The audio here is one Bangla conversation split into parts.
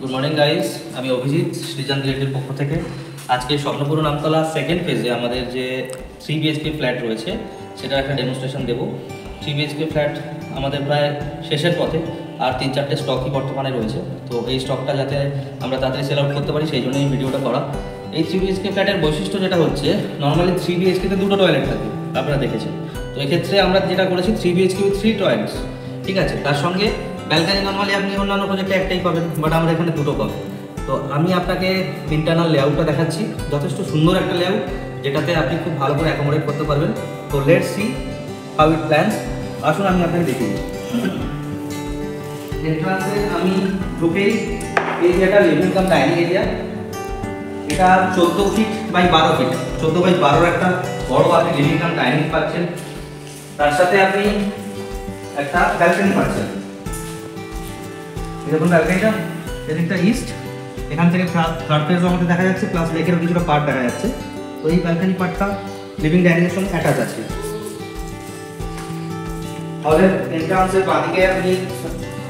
গুড মর্নিং গাইস, আমি অভিজিৎ সৃজন রিয়েটের পক্ষ থেকে আজকে স্বপ্নপুর নামতলা সেকেন্ড ফেজে আমাদের যে 3 BHK ফ্ল্যাট রয়েছে সেটা একটা ডেমনস্ট্রেশন দেবো। 3 BHK ফ্ল্যাট আমাদের প্রায় শেষের পথে, আর 3-4টে স্টকই বর্তমানে রয়েছে। তো এই স্টকটা যাতে আমরা তাড়াতাড়ি সেল আউট করতে পারি সেই জন্য এই ভিডিওটা করা। এই 3 BHK ফ্ল্যাটের বৈশিষ্ট্য যেটা হচ্ছে, নর্মালি 3 BHKতে দুটো টয়লেট থাকে, আপনারা দেখেছেন। তো এক্ষেত্রে আমরা যেটা করেছি 3 BHK উইথ 3 টয়লেটস, ঠিক আছে। তার সঙ্গে ব্যালকানি নর্মালি আপনি অন্যান্য প্রজেক্টে একটাই পাবেন, বাট আমরা এখানে দুটো পাবো। তো আমি আপনাকে ইন্টারনাল লেআউটটা দেখাচ্ছি, যথেষ্ট সুন্দর একটা লেআউট যেটাতে আপনি খুব ভালো করে অ্যাকোমোডেট করতে পারবেন। তো let's see how it plans. আসুন আমি আপনাকে দেখিয়ে দিই। এন্ট্রান্সে আমি ঢুকেই এই যে একটা লিভিং কাম ডাইনিং এরিয়া, এটা 14 ফিট বাই 12 ফিট, 14 বাই 12 একটা বড় আপনি লিভিং কাম ডাইনিং পাচ্ছেন। তার সাথে আপনি একটা ব্যালকনি পাচ্ছেন। দেখুন ব্যালকনিটা, এদিকটা ইস্ট, এখান থেকে থার্ড ফেজও আমাদের দেখা যাচ্ছে, প্লাস লেকেরও কিছুটা পার্ট দেখা যাচ্ছে। তো এই ব্যালকনি পার্টটা লিভিং ডাইনিংয়ের সঙ্গে অ্যাটাচ আছে। তাহলে এন্ট্রান্সের বাঁদিকে আপনি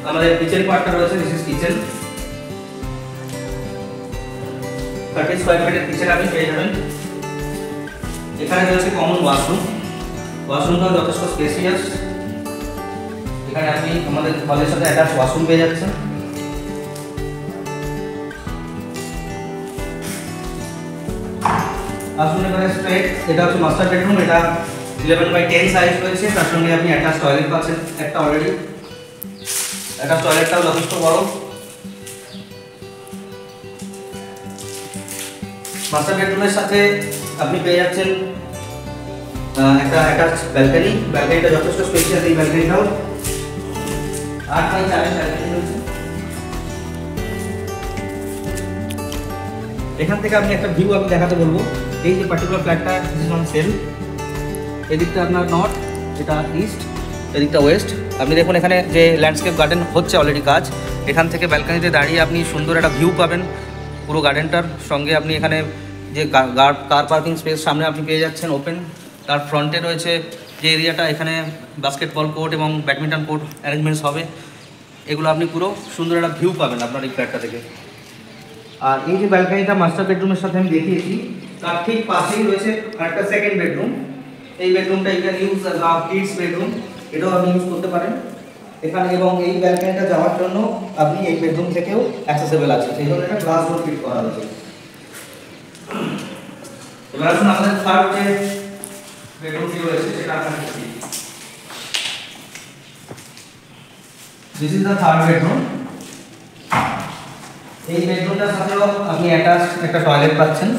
আমাদের কিচেন পার্টটা রয়েছে, দিস ইজ কিচেন। 30 স্কয়ার ফিটের কিচেন আপনি পেয়ে যাবেন। এখানে রয়েছে কমন ওয়াশরুম, ওয়াশরুমটা যথেষ্ট স্পেসিয়াস। এখানে আপনি আমাদের হলের সাথে অ্যাটাচ ওয়াশরুম পেয়ে যাচ্ছেন। আসুন এবারে স্ট্রেট, এটা হচ্ছে মাস্টার বেডরুম, এটা 11/10 সাইজ রয়েছে। তার সঙ্গে আপনি অ্যাটাচ টয়লেট পাচ্ছেন একটা অলরেডি। অ্যাটাচ টয়লেটটাও যথেষ্ট বড়। মাস্টার বেডরুমের সাথে আপনি পেয়ে যাচ্ছেন একটা অ্যাটাচ ব্যালকনি। ব্যালকনিটা যথেষ্ট স্পেশিয়াস, এই ব্যালকনিটাও 8/4 ব্যালকনি রয়েছে। এখান থেকে আপনি একটা ভিউ আমি দেখাতে বলবো। এই যে পার্টিকুলার ফ্ল্যাটটা দিস ইজ অন সেল। এদিকটা আপনার নর্থ, এটা ইস্ট, এদিকটা ওয়েস্ট। আপনি দেখুন এখানে যে ল্যান্ডস্কেপ গার্ডেন হচ্ছে অলরেডি কাজ, এখান থেকে ব্যালকনিতে দাঁড়িয়ে আপনি সুন্দর একটা ভিউ পাবেন পুরো গার্ডেনটার সঙ্গে। আপনি এখানে যে কার পার্কিং স্পেস সামনে আপনি পেয়ে যাচ্ছেন ওপেন। তার ফ্রন্টে রয়েছে যে এরিয়াটা, এখানে বাস্কেটবল কোর্ট এবং ব্যাডমিন্টন কোর্ট অ্যারেঞ্জমেন্টস হবে। এগুলো আপনি পুরো সুন্দর একটা ভিউ পাবেন আপনার এই ফ্ল্যাটটা থেকে। আর এই যে ব্যালকনিটা মাস্টার বেডরুমের সাথে আমি দেখিয়েছি, তার ঠিক পাশেই রয়েছে একটা সেকেন্ড বেডরুম। এই বেডরুমটা এখানে use as a kids bedroom, এটাও আপনি ইউজ করতে পারেন এখানে। এবং এই ব্যালকনিটা যাওয়ার জন্য আপনি এই বেডরুম থেকেও অ্যাক্সেসেবল আছে, সেই জন্য একটা গ্লাস ডোর ফিট করা হয়েছে। এবার আসুন আমাদের থার্ড যে বেডরুমটি রয়েছে সেটা আপনাকে দেখি। This is the third bedroom. এই বেডরুমটার সাথেও আপনি অ্যাটাচ একটা টয়লেট পাচ্ছেন।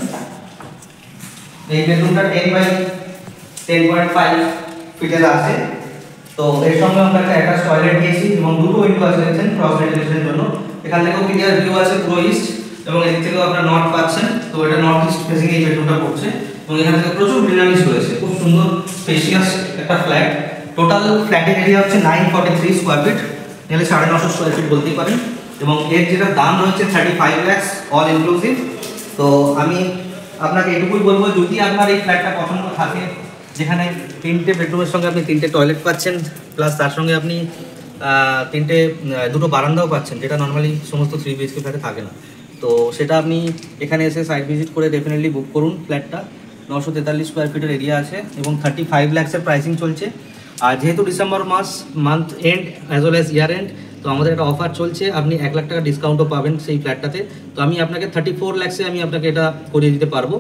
এই বেডরুমটা 10/5 ফিটের আছে। তো এর সঙ্গে আমরা একটা অ্যাটাচ টয়লেট দিয়েছি এবং দুটো উইন্ডো আছে দেখছেন ক্রস ভেন্টিলেশনের জন্য। এখান থেকেও ক্লিয়ার ভিউ আছে পুরো ইস্ট, এবং এদিক থেকেও আপনারা নর্থ পাচ্ছেন। তো এটা নর্থ ইস্ট ফেসিং এই বেডরুমটা পড়ছে, এবং এখান থেকে প্রচুর গ্রিনারিস রয়েছে। খুব সুন্দর স্পেশিয়াস একটা ফ্ল্যাট। টোটাল ফ্ল্যাটের এরিয়া হচ্ছে 943 স্কয়ার ফিট, তাহলে 950 স্কয়ার ফিট বলতেই পারেন। এবং এর যেটা দাম রয়েছে 35 লাখ অল ইনক্লুসিভ। তো আমি আপনাকে এটুকুই বলবো, যদি আপনার এই ফ্ল্যাটটা পছন্দ থাকে, যেখানে 3টে বেডরুমের সঙ্গে আপনি 3টে টয়লেট পাচ্ছেন, প্লাস তার সঙ্গে আপনি দুটো বারান্দাও পাচ্ছেন, যেটা নর্মালি সমস্ত 3 BHK ফ্ল্যাটে থাকে না। তো সেটা আপনি এখানে এসে সাইট ভিজিট করে ডেফিনেটলি বুক করুন। ফ্ল্যাটটা 943 স্কয়ার ফিটের এরিয়া আছে এবং 35 লাখসের প্রাইসিং চলছে। আর যেহেতু December month end as well as year end, তো আমাদের একটা অফার চলছে, আপনি 1 লাখ টাকা ডিসকাউন্টও পাবেন সেই ফ্ল্যাটটাতে। তো আমি আপনাকে 34 লাখসে আমি আপনাকে এটা করিয়ে দিতে পারবো।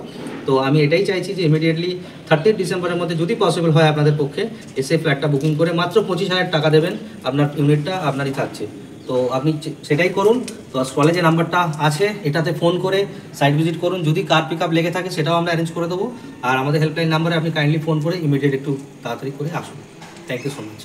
তো আমি এটাই চাইছি যে ইমিডিয়েটলি 30 ডিসেম্বরের মধ্যে যদি পসিবল হয় আপনাদের পক্ষে এসে ফ্ল্যাটটা বুকিং করে মাত্র 25,000 টাকা দেবেন, আপনার ইউনিটটা আপনারই থাকছে। তো আপনি সেটাই করুন। তো স্ক্রলে যে নাম্বারটা আছে এটাতে ফোন করে সাইট ভিজিট করুন। যদি কার পিক আপ লেগে থাকে সেটাও আমরা অ্যারেঞ্জ করে দেবো। আর আমাদের হেল্পলাইন নাম্বারে আপনি কাইন্ডলি ফোন করে ইমিডিয়েট একটু তাড়াতাড়ি করে আসুন। Thank you so much.